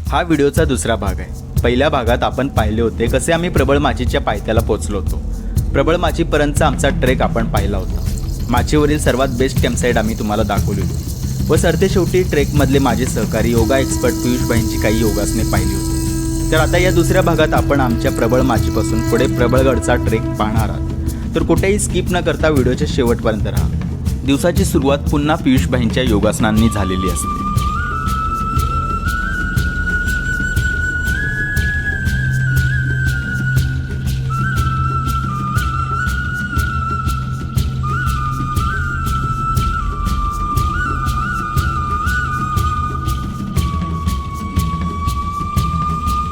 हा व्हिडिओचा दुसरा भाग आहे। पहिल्या भागात आपण पाहिले होते कसे आम्ही प्रबळ माचीच्या पायथ्याला पोहोचलो होतो। प्रबळ माचीपर्यंतचा आमचा ट्रेक आपण पाहिला होता। माचीवरील सर्वात बेस्ट कॅम्पसाईट आम्ही तुम्हाला दाखवली होती व सरतेशेवटी ट्रेकमधले माझे सहकारी योगा एक्सपर्ट पियुष भाईंची काही योगासने पाहिली होती। तर आता या दुसऱ्या भागात आपण आमच्या प्रबळ माचीपासून पुढे प्रबळगडचा ट्रेक पाहणार आहात। तर कुठेही स्किप न करता व्हिडिओच्या शेवटपर्यंत राहा। दिवसाची सुरुवात पुन्हा पियुष भाईंच्या योगासनांनी झालेली असते।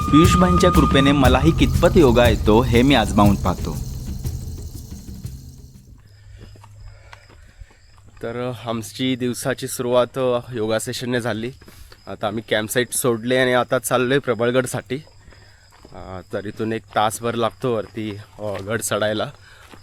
पियुष भाईंच्या कृपेने मलाही कितपत योगा येतो हे मी आजमावून पाहतो। तर आमची दिवसाची सुरुवात योगा सेशनने झाली। आता आम्ही कॅम्पसाईट सोडले आणि आता चाललो आहे प्रबळगडसाठी। तर इथून 1 तासभर लागतो वरती गड चढायला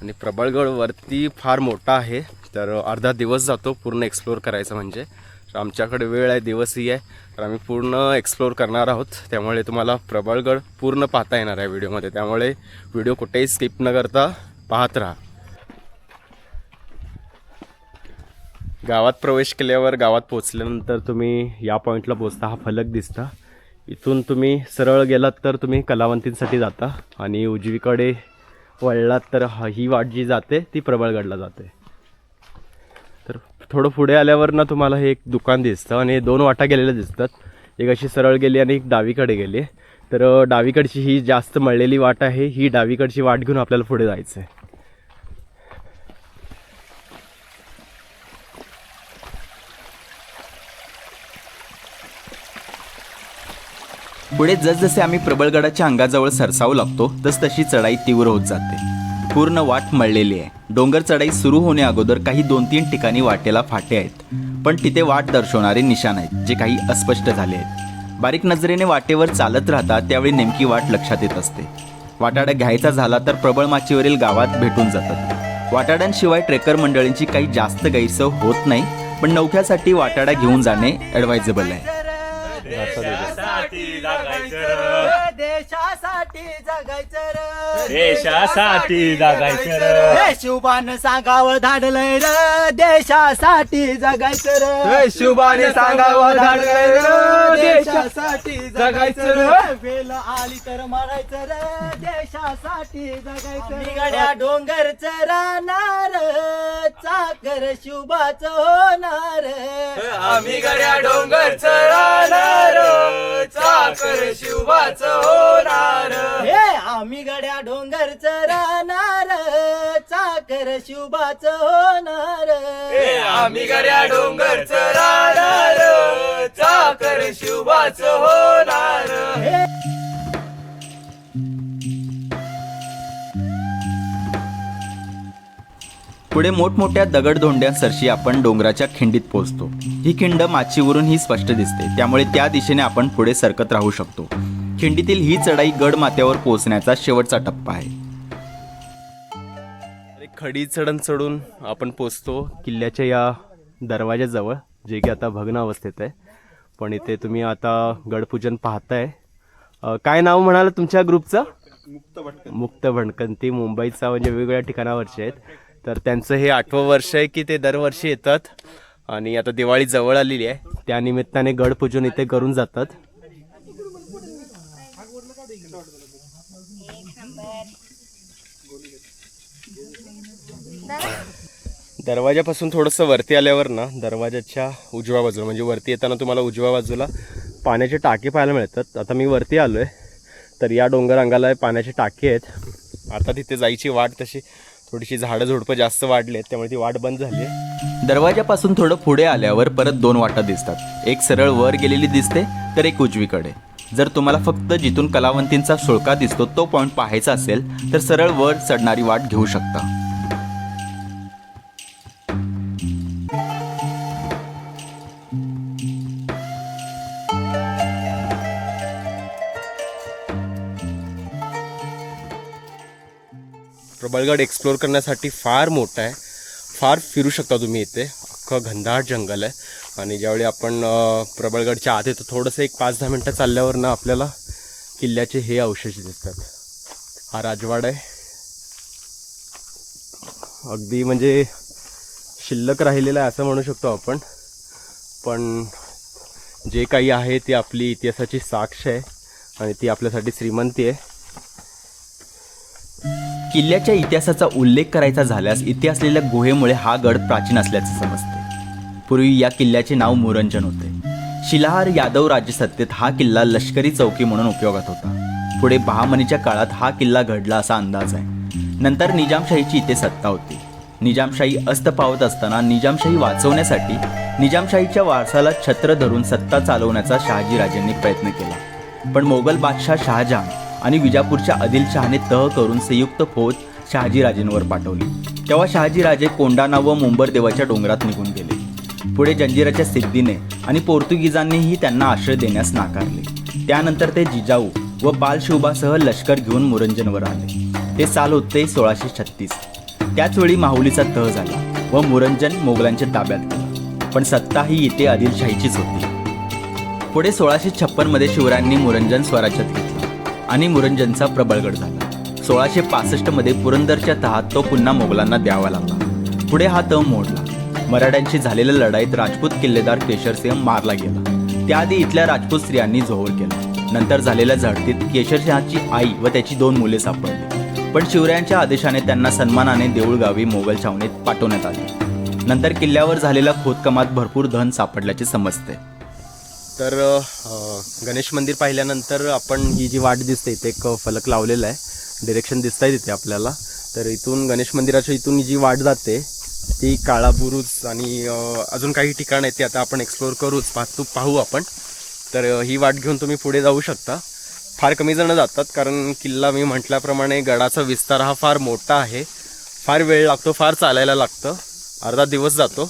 आणि प्रबळगड वरती फार मोठा आहे। तर अर्धा दिवस जातो पूर्ण एक्सप्लोअर करायचं म्हणजे। तर आमच्याकडे वेळ आहे, दिवसही आहे, तर आम्ही पूर्ण एक्सप्लोअर करणार आहोत। त्यामुळे तुम्हाला प्रबळगड पूर्ण पाहता येणार आहे व्हिडिओमध्ये। त्यामुळे व्हिडिओ कुठेही स्किप न करता पाहत राहा। गावात प्रवेश केल्यावर गावात पोचल्यानंतर तुम्ही या पॉईंटला पोचता। हा फलक दिसता, इथून तुम्ही सरळ गेलात तर तुम्ही कलावंतींसाठी जाता आणि उजवीकडे वळलात तर ही वाट जी जाते ती प्रबळगडला जाते। तर थोडं पुढे आल्यावर ना तुम्हाला हे एक दुकान दिसतं आणि 2 वाटा गेलेल्या दिसतात। एक अशी सरळ गेली आणि एक डावीकडे गेली। तर डावीकडची ही जास्त मळलेली वाट आहे। ही डावीकडची वाट घेऊन आपल्याला पुढे जायचं आहे। पुढे जसजसे आम्ही प्रबळगडाच्या अंगाजवळ सरसावू लागतो तसतशी चढाई तीव्र होत जाते। पूर्ण वाट मळलेली आहे। डोंगर चढाई सुरू होण्या अगोदर काही 2-3 ठिकाणी वाटेला फाटे आहेत, पण तिथे वाट दर्शवणारे निशाण आहेत जे काही अस्पष्ट झाले आहेत। बारीक नजरेने वाटेवर चालत राहता त्यावेळी नेमकी वाट लक्षात येत असते। वाटाडा घ्यायचा झाला तर प्रबळ माचीवरील गावात भेटून जातात। वाटाड्यांशिवाय ट्रेकर मंडळींची काही जास्त गैरसोय होत नाही, पण नौख्यासाठी वाटाडा घेऊन जाणे ॲडवायझेबल आहे। देशासाठी जगायचं देशासाठी जगायचं रे शुभान सांगावं धाडलंय र देशासाठी जगायचं र शुभाने सांगावं धाडलंय र देशासाठी जगायचं रे वेल आली तर मारायचं र देशासाठी जगायचं गड्या डोंगरच राहणार चाकर शुभाच होणार आम्ही गड्या डोंगरच राहणार चाकर शिवाच होणार हे आम्ही गड्या डोंगरच राहणार चाकर शुभाच होणार आम्ही गड्या डोंगरच राहणार चाकर शिवाच होणार। पुढे मोठमोठ्या दगडधोंड्यांसरशी आपण डोंगराच्या खिंडीत पोहोचतो। ही खिंड माचीवरून ही स्पष्ट दिसते, त्यामुळे त्या दिशेने आपण पुढे सरकत राहू शकतो। खिंडीतील ही चढाई गड माथ्यावर पोहोचण्याचा शेवटचा टप्पा आहे। एक खडी चढण चढून आपण पोचतो किल्ल्याच्या या दरवाजाजवळ, जे की आता भग्न अवस्थेत आहे। पण इथे तुम्ही आता गडपूजन पाहताय। काय नाव म्हणाल तुमच्या ग्रुपचं? मुक्त भटकन। ती मुंबईचा म्हणजे वेगवेगळ्या ठिकाणावरचे आहेत। तर त्यांचं हे 8वं वर्ष आहे की ते दरवर्षी येतात आणि आता दिवाळी जवळ आलेली आहे, त्यानिमित्ताने गडपूजन इथे करून जातात। दरवाजापासून थोडंसं वरती आल्यावर ना दरवाजाच्या उजव्या बाजूला म्हणजे वरती येताना तुम्हाला उजव्या बाजूला पाण्याचे टाके पाहायला मिळतात। आता मी वरती आलो आहे, तर या डोंगर अंगाला पाण्याचे टाके आहेत। आता तिथे जायची वाट तशी थोडीशी झाडं झुडपं जास्त वाढले आहेत, त्यामुळे ती वाट बंद झाली आहे। दरवाजापासून थोडं पुढे आल्यावर परत 2 वाटा दिसतात। एक सरळ वर गेलेली दिसते तर एक उजवीकडे। जर तुम्हाला फक्त जिथून कलावंतींचा सुळका दिसतो तो पॉईंट पाहायचा असेल तर सरळ वर चढणारी वाट घेऊ शकता। प्रबळगड एक्सप्लोअर करण्यासाठी फार मोठा आहे, फार फिरू शकता तुम्ही इथे। अख्खं घनदाट जंगल आहे आणि ज्यावेळी आपण प्रबळगडच्या आत येतो थोडंसं एक 5-10 मिनटं चालल्यावर ना आपल्याला किल्ल्याचे हे अवशेष दिसतात. हा राजवाडा आहे, अगदी म्हणजे शिल्लक राहिलेला आहे असं म्हणू शकतो आपण. पण जे काही आहे ती आपली इतिहासाची साक्ष आहे आणि ती आपल्यासाठी श्रीमंती आहे. किल्ल्याच्या इतिहासाचा उल्लेख करायचा झाल्यास इथे असलेल्या गुहेमुळे हा गड प्राचीन असल्याचे समजते. पूर्वी या किल्ल्याचे नाव मुरंजन होते. शिलाहार यादव राज्यसत्तेत हा किल्ला लष्करी चौकी म्हणून उपयोगात होता. पुढे बहामनीच्या काळात हा किल्ला घडला असा अंदाज आहे. नंतर निजामशाहीची इथे सत्ता होती. निजामशाही अस्त पावत असताना निजामशाही वाचवण्यासाठी निजामशाहीच्या वारसाला छत्र धरून सत्ता चालवण्याचा शहाजीराजेंनी प्रयत्न केला. पण मोगल बादशाह शहाजहान आणि विजापूरच्या आदिलशहाने तह करून संयुक्त फौज शहाजीराजेंवर पाठवली. तेव्हा शहाजीराजे कोंडाणा व मुंबरदेवाच्या डोंगरात निघून गेले. पुढे जंजिराच्या सिद्धीने आणि पोर्तुगीजांनीही त्यांना आश्रय देण्यास नाकारले. त्यानंतर ते जिजाऊ व बालशिवबासह लष्कर घेऊन मुरंजनवर आले. ते साल होते 1636. त्याचवेळी माहुलीचा तह झाला व मुरंजन मोगलांच्या ताब्यात गेला. पण सत्ता ही इथे आदिलशाहीचीच होती. पुढे 1656 मध्ये शिवरायांनी मुरंजन स्वराज्यात घेतला आणि मुरंजनचा प्रबळगड झाला. 1665 मध्ये पुरंदरच्या तहात तो पुन्हा मोगलांना द्यावा लागला. पुढे हा तह मोडला. मराठ्यांशी झालेल्या लढाईत राजपूत किल्लेदार केशरसिंह मारला गेला. त्याआधी इथल्या राजपूत स्त्रियांनी जोहर केला. नंतर झालेल्या झडतीत केशरसिंहाची आई व त्याची 2 मुले सापडली. पण शिवरायांच्या आदेशाने त्यांना सन्मानाने देऊळगावी मोगल छावणीत पाठवण्यात आले. नंतर किल्ल्यावर झालेल्या खोदकामात भरपूर धन सापडल्याचे समजते. तर गणेश मंदिर पाहिल्यानंतर आपण ही जी वाट दिसते इथे एक फलक लावलेला आहे, डिरेक्शन दिसत आहे तिथे आपल्याला. तर इथून गणेश मंदिराच्या इथून जी वाट जाते ती काळा बुरुज आणि अजून काही ठिकाण आहेत ते आता आपण एक्सप्लोअर करूच पाहू आपण. तर ही वाट घेऊन तुम्ही पुढे जाऊ शकता. फार कमी जण जातात कारण किल्ला मी म्हटल्याप्रमाणे गडाचा विस्तार हा फार मोठा आहे. फार वेळ लागतो, फार चालायला लागतं, अर्धा दिवस जातो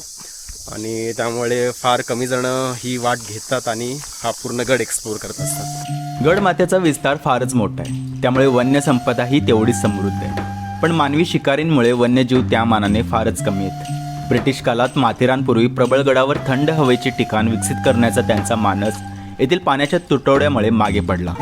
आणि त्यामुळे फार कमी जण ही वाट घेतात आणि हा पूर्ण गड एक्सप्लोअर करत असतात. गडमाथ्याचा विस्तार फारच मोठा आहे, त्यामुळे वन्य संपदाही तेवढीच समृद्ध आहे. पण मानवी शिकारींमुळे वन्यजीव त्या मानाने फारच कमी आहेत. ब्रिटिश काळात माथेरानपूर्वी प्रबळगडावर थंड हवेचे ठिकाण विकसित करण्याचा त्यांचा मानस येथील पाण्याच्या तुटवड्यामुळे मागे पडला.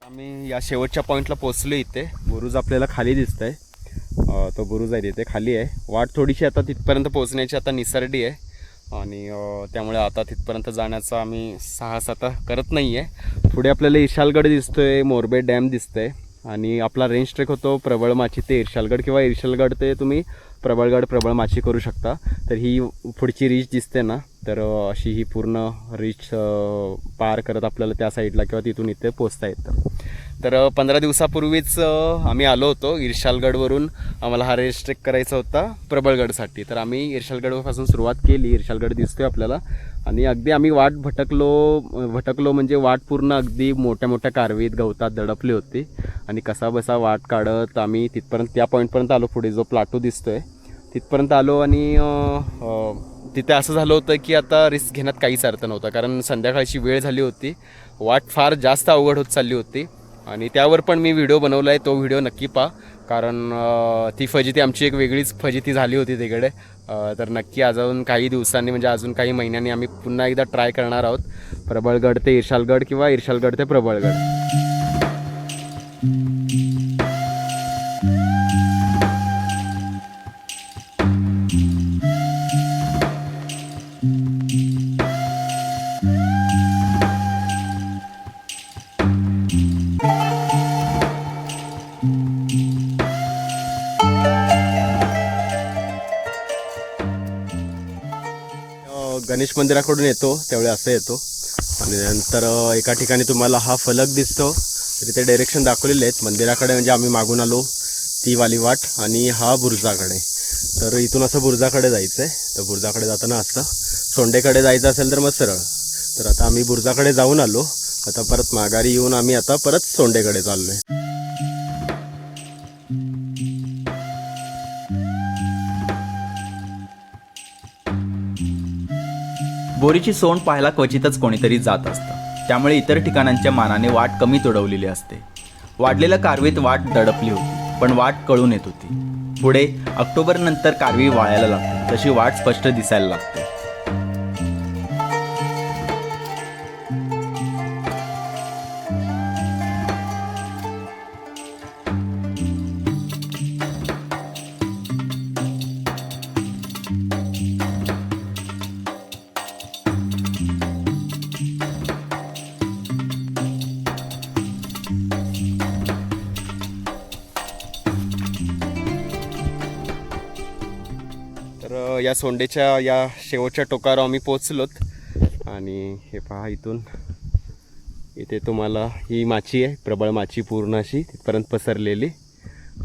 आम्ही या शेवटच्या पॉईंटला पोहोचलो. इथे बुरुज आपल्याला खाली दिसत आहे. तो बुरुज आहे तिथे खाली आहे. वाट थोडीशी आता तिथपर्यंत पोहोचण्याची आता निसरडी आहे आणि त्यामुळे आता तिथपर्यंत जाण्याचा आम्ही साहस आता करत नाही आहे. पुढे आपल्याला इर्शालगड दिसतोय, मोरबे डॅम दिसतंय आणि आपला रेंज ट्रेक होतो प्रबळमाची ते इर्शालगड किंवा इर्शालगड ते तुम्ही प्रबळगड प्रबळमाची करू शकता. तर ही पुढची रीच दिसते ना, तर अशी ही पूर्ण रीच पार करत आपल्याला त्या साईडला किंवा तिथून इथे पोचता येतं. तर 15 दिवसापूर्वीच आम्ही आलो होतो इर्शालगडवरून. आम्हाला हा रेस ट्रेक करायचा होता प्रबळगडसाठी. तर आम्ही इर्शालगडपासून सुरुवात केली. इर्शालगड दिसतोय आपल्याला आणि अगदी आम्ही वाट भटकलो म्हणजे वाट पूर्ण अगदी मोठ्या मोठ्या कारवीत गवतात दडपली होती आणि कसा बसा वाट काढत आम्ही तिथपर्यंत त्या पॉईंटपर्यंत आलो. पुढे जो प्लाटो दिसतोय तिथपर्यंत आलो आणि तिथे असं झालं होतं की आता रिस्क घेण्यात काहीच अर्थ नव्हता कारण संध्याकाळची वेळ झाली होती. वाट फार जास्त अवघड होत चालली होती आणि त्यावर पण मी व्हिडिओ बनवला आहे. तो व्हिडिओ नक्की पहा कारण ती फजिती आमची एक वेगळीच फजिती झाली होती तिकडे. तर नक्की अजून काही दिवसांनी म्हणजे अजून काही महिन्यांनी आम्ही पुन्हा एकदा ट्राय करणार आहोत प्रबळगड ते इर्शालगड किंवा इर्शालगड ते प्रबळगड. गणेश मंदिराकडून येतो त्यावेळी असं येतो आणि नंतर एका ठिकाणी तुम्हाला हा फलक दिसतो. तर इथे डायरेक्शन दाखवलेले आहेत मंदिराकडे, म्हणजे आम्ही मागून आलो ती वाली वाट आणि हा बुरुजाकडे. तर इथून असं बुर्जाकडे जायचं आहे. तर बुर्जाकडे जाताना असतं, सोंडेकडे जायचं असेल तर मग सरळ. तर आता आम्ही बुर्जाकडे जाऊन आलो. आता परत माघारी येऊन आम्ही आता परत सोंडेकडे चाललो आहे. बोरीची सोंड पाहायला क्वचितच कोणीतरी जात असतं, त्यामुळे इतर ठिकाणांच्या मानाने वाट कमी तुडवलेली असते. वाढलेल्या कारवीत वाट दडपली होती, पण वाट कळून येत होती. पुढे ऑक्टोबर नंतर कारवी वाळायला लागते, तशी वाट स्पष्ट दिसायला लागते. तर या सोंडेच्या या शेवटच्या टोकावर आम्ही पोचलोत. आणि हे पहा, इथे तुम्हाला ही माची आहे, प्रबळ माची पूर्ण अशी तिथपर्यंत पसरलेली.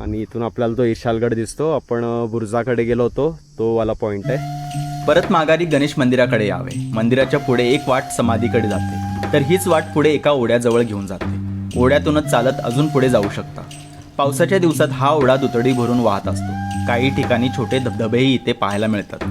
आणि इथून आपल्याला तो इशालगड दिसतो. आपण बुर्जाकडे गेलो होतो, तो वाला पॉईंट आहे. परत माघारी गणेश मंदिराकडे यावे. मंदिराच्या पुढे एक वाट समाधीकडे जाते, तर हीच वाट पुढे एका ओढ्याजवळ घेऊन जाते. ओढ्यातूनच चालत अजून पुढे जाऊ शकता. पावसाच्या दिवसात हा ओढा दुतडी भरून वाहत असतो. काही ठिकाणी छोटे धबधबेही इथे पाहायला मिळतात.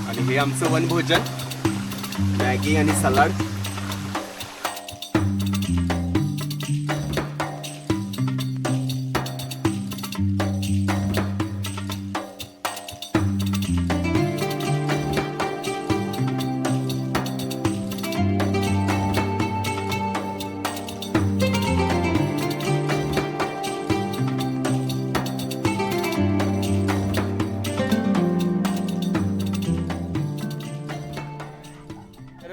आणि हे आमचं वनभोजन, मॅगी आणि सलाड.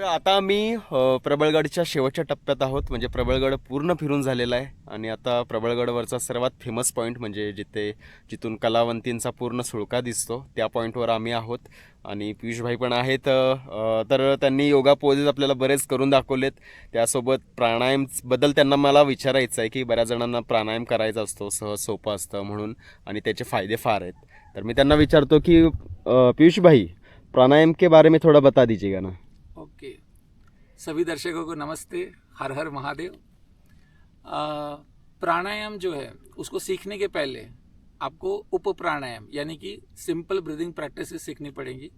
आता आम्ही प्रबळगडच्या शेवटच्या टप्प्यात आहोत. म्हणजे प्रबळगड पूर्ण फिरून झालेला आहे. आणि आता प्रबळगडवरचा सर्वात फेमस पॉईंट म्हणजे जिथून कलावंतींचा पूर्ण सुळका दिसतो त्या पॉईंटवर आम्ही आहोत. आणि पियुषभाई पण आहेत. तर त्यांनी योगा पोजेस आपल्याला बरेच करून दाखवलेत. त्यासोबत प्राणायामबद्दल त्यांना मला विचारायचं आहे की बऱ्याच जणांना प्राणायाम करायचा असतो, सहज सोपं असतं म्हणून, आणि त्याचे फायदे फार आहेत. तर मी त्यांना विचारतो की पियुषभाई, प्राणायाम के बारे में थोड़ा बता दीजिएगा ना. ओके, सभी दर्शकों को नमस्ते, हर हर महादेव। प्राणायाम जो है उसको सीखने के पहले आपको उप प्राणायाम यानी कि सिंपल ब्रीदिंग प्रैक्टिसेस सीखनी पड़ेंगी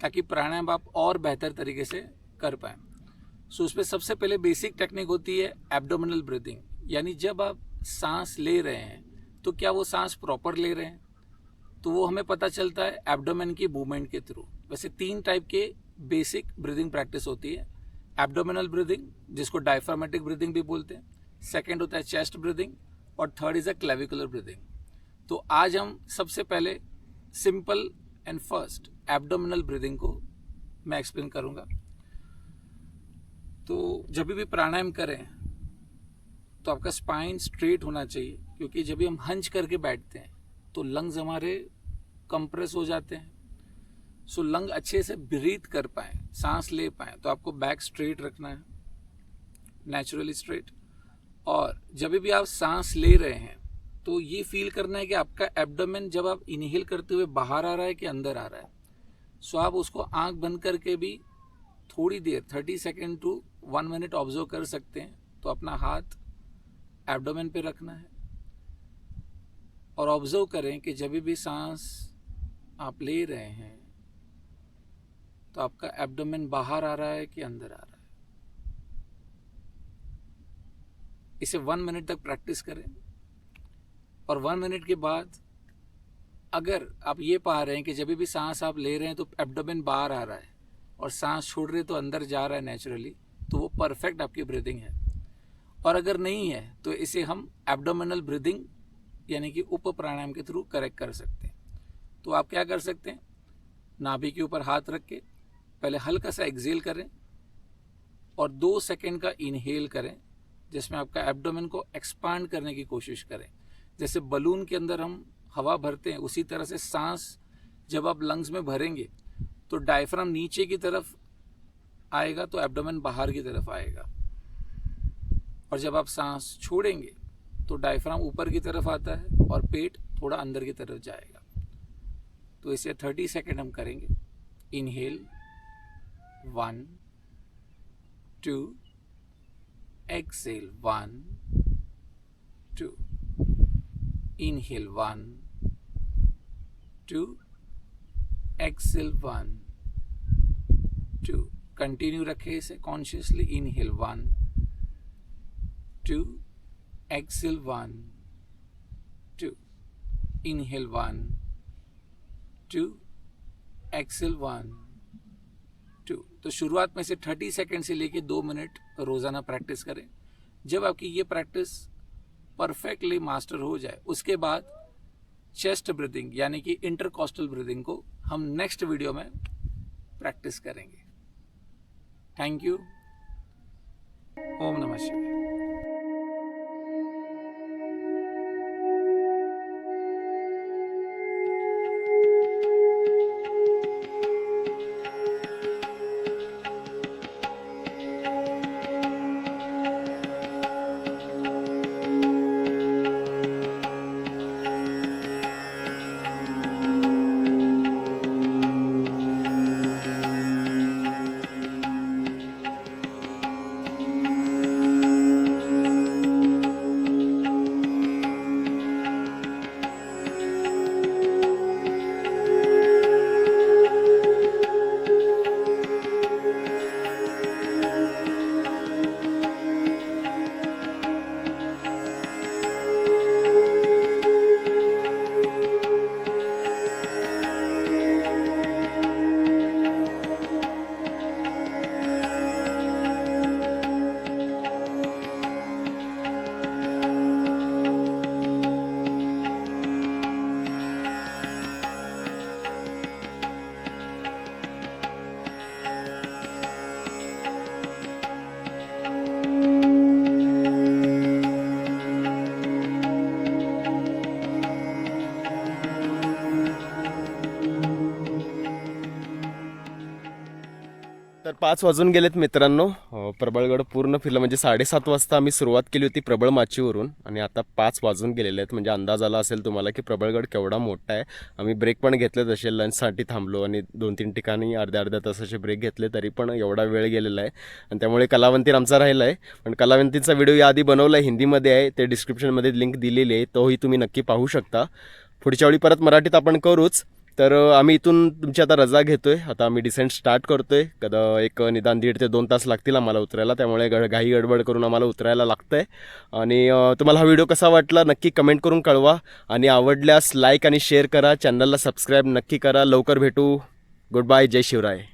ताकि प्राणायाम आप और बेहतर तरीके से कर पाएँ। सो उसमें सबसे पहले बेसिक टेक्निक होती है एब्डोमिनल ब्रीदिंग, यानी जब आप सांस ले रहे हैं तो क्या वो सांस प्रॉपर ले रहे हैं, तो वो हमें पता चलता है एब्डोमेन की मूवमेंट के थ्रू। वैसे 3 टाइप के बेसिक ब्रीदिंग प्रैक्टिस होती है। एब्डोमिनल ब्रीदिंग, जिसको डायफ्रामेटिक ब्रीदिंग भी बोलते हैं, सेकंड होता है चेस्ट ब्रीदिंग, और third is a clavicular breathing. तो आज हम सबसे पहले simple end first abdominal breathing को मैं एक्सप्लेन करूंगा। तो जब भी प्राणायाम करें तो आपका स्पाइन स्ट्रेट होना चाहिए, क्योंकि जब भी हम हंच करके बैठते हैं तो लंग्स हमारे कंप्रेस हो जाते हैं। सो लंग अच्छे से ब्रीथ कर पाए, सांस ले पाए, तो आपको बैक स्ट्रेट रखना है, नेचुरली स्ट्रेट। और जब भी आप सांस ले रहे हैं तो ये फील करना है कि आपका एब्डोमेन जब आप इनहेल करते हुए बाहर आ रहा है कि अंदर आ रहा है। सो आप उसको आंख बंद करके भी थोड़ी देर 30 सेकेंड टू 1 मिनट ऑब्जर्व कर सकते हैं। तो अपना हाथ एब्डोमेन पे रखना है और ऑब्जर्व करें कि जब भी सांस आप ले रहे हैं तो आपका एब्डोमेन बाहर आ रहा है कि अंदर आ रहा है। इसे 1 मिनट तक प्रैक्टिस करें, और 1 मिनट के बाद अगर आप ये पा रहे हैं कि जब भी सांस आप ले रहे हैं तो एब्डोमेन बाहर आ रहा है और सांस छोड़ रहे तो अंदर जा रहा है नेचुरली, तो वो परफेक्ट आपकी ब्रीदिंग है। और अगर नहीं है तो इसे हम एब्डोमिनल ब्रीदिंग यानी कि उप प्राणायाम के थ्रू करेक्ट कर सकते हैं। तो आप क्या कर सकते हैं, नाभि के ऊपर हाथ रख के पहले हल्का सा एक्सेल करें और 2 सेकेंड का इनहेल करें, जिसमें आपका एब्डोमेन को एक्सपांड करने की कोशिश करें। जैसे बलून के अंदर हम हवा भरते हैं, उसी तरह से सांस जब आप लंग्स में भरेंगे तो डायफ्राम नीचे की तरफ आएगा तो एब्डोमेन बाहर की तरफ आएगा, और जब आप सांस छोड़ेंगे तो डायफ्राम ऊपर की तरफ आता है और पेट थोड़ा अंदर की तरफ जाएगा। तो इसे 30 सेकेंड हम करेंगे। Inhale 1 2, exhale 1 2, inhale 1 2, exhale 1 2, continue रखें इसे consciously. Inhale 1 2, exhale 1 2, inhale 1 2, exhale 1 2। तो शुरुआत में से 30 सेकेंड से लेके 2 मिनट रोजाना प्रैक्टिस करें। जब आपकी ये प्रैक्टिस परफेक्टली मास्टर हो जाए उसके बाद चेस्ट ब्रीदिंग यानी कि इंटरकॉस्टल ब्रीदिंग को हम नेक्स्ट वीडियो में प्रैक्टिस करेंगे। Thank you. ओम नमः शिवाय। तर 5 वाजून गेलेत मित्रांनो. प्रबळगड पूर्ण फिरलं. म्हणजे 7:30 वाजता आम्ही सुरुवात केली होती प्रबळ माचीवरून आणि आता 5 वाजून गेलेले आहेत. म्हणजे अंदाज आला असेल तुम्हाला की प्रबळगड केवढा मोठा आहे. आम्ही ब्रेक पण घेतले, तसे लंचसाठी थांबलो आणि 2-3 ठिकाणी अर्ध्या तासाचे ब्रेक घेतले, तरी पण एवढा वेळ गेलेला आहे. आणि त्यामुळे कलावंतीन आमचा राहिला आहे. पण कलावंतींचा व्हिडिओ याआधी बनवला आहे, हिंदीमध्ये आहे, ते डिस्क्रिप्शनमध्ये लिंक दिलेली आहे, तोही तुम्ही नक्की पाहू शकता. पुढच्या वेळी परत मराठीत आपण करूच. तर आम्ही इथून तुमची आता रजा घेतोय. आता आम्ही डिसेंट स्टार्ट करतोय. एक निदान 1.5 ते 2 तास लागतील आम्हाला उतरायला, त्यामुळे घाई गडबड करून आम्हाला उतरायला लागतंय. आणि तुम्हाला हा व्हिडिओ कसा वाटला नक्की कमेंट करून कळवा. आणि आवडल्यास लाईक आणि शेअर करा. चॅनलला सबस्क्राईब नक्की करा. लवकर भेटू. Good bye. जय शिवराय.